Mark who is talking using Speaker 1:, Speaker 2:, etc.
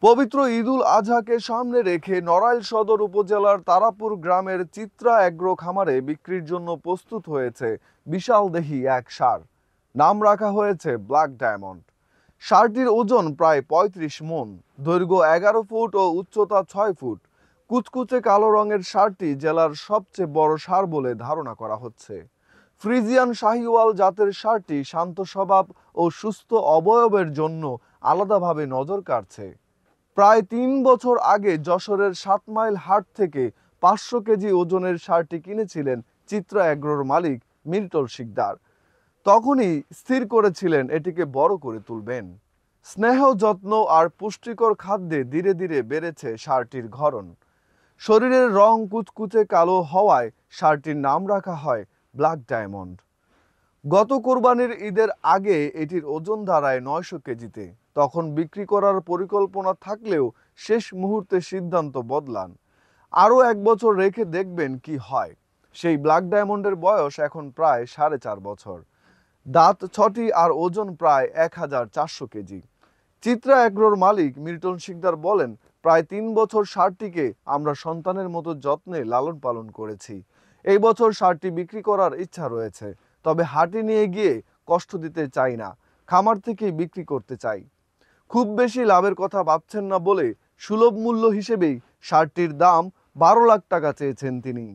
Speaker 1: পবিত্র ঈদুল আজহাকে সামনে রেখে নড়াইল সদর উপজেলার তারাপুর গ্রামের চিত্রা এগ্রো খামারে বিক্রির জন্য প্রস্তুত হয়েছে বিশাল দেহী এক ষাঁড়। নাম রাখা হয়েছে ব্ল্যাক ডায়মন্ড। ষাঁড়টির ওজন প্রায় ৩৫ মণ, দৈর্ঘ্য ১১ ফুট ও উচ্চতা ৬ ফুট। কুচকুচে কালো রঙের ষাঁড়টি জেলার সবচেয়ে বড় ষাঁড় বলে ধারণা করা হচ্ছে। ফ্রিজিয়ান শাহিওয়াল জাতের ষাঁড়টি শান্ত স্বভাব ও সুস্থ অবয়বের জন্য আলাদাভাবে নজর কাড়ছে। প্রায় ৩ বছর আগে যশোরের ৭ মাইল হাট থেকে ৫০০ কেজি ওজনের ষাঁড়টি কিনেছিলেন চিত্রা এগ্রোর মালিক মিল্টন শিকদার। তখনই স্থির করেছিলেন এটিকে বড় করে তুলবেন। স্নেহ, যত্ন আর পুষ্টিকর খাদ্যে ধীরে ধীরে বেড়েছে ষাঁড়টির ঘরণ। শরীরের রং কুচকুচে কালো হওয়ায় ষাঁড়টির নাম রাখা হয় ব্ল্যাক ডায়মন্ড। গত কোরবানির ঈদের আগে এটির ওজন দাঁড়ায় ৯০০ কেজিতে। তখন বিক্রি করার পরিকল্পনা থাকলেও শেষ মুহূর্তে সিদ্ধান্ত বদলান। আরও ১ বছর রেখে দেখবেন কি হয়। সেই ব্ল্যাক ডায়মন্ডের বয়স এখন প্রায় ৪.৫ বছর, দাঁত ৬টি আর ওজন প্রায় ১,৪০০ কেজি। চিত্রা এগ্রোর মালিক মিল্টন শিকদার বলেন, প্রায় ৩ বছর ষাঁড়টিকে আমরা সন্তানের মতো যত্নে লালন পালন করেছি। এই বছর ষাঁড়টি বিক্রি করার ইচ্ছা রয়েছে, তবে হাটে নিয়ে গিয়ে কষ্ট দিতে চাই না, খামার থেকেই বিক্রি করতে চাই। খুব বেশি লাভের কথা ভাবছেন না বলে সুলভ মূল্য হিসেবেই ষাঁড়টির দাম ১২ লাখ টাকা চেয়েছেন তিনি।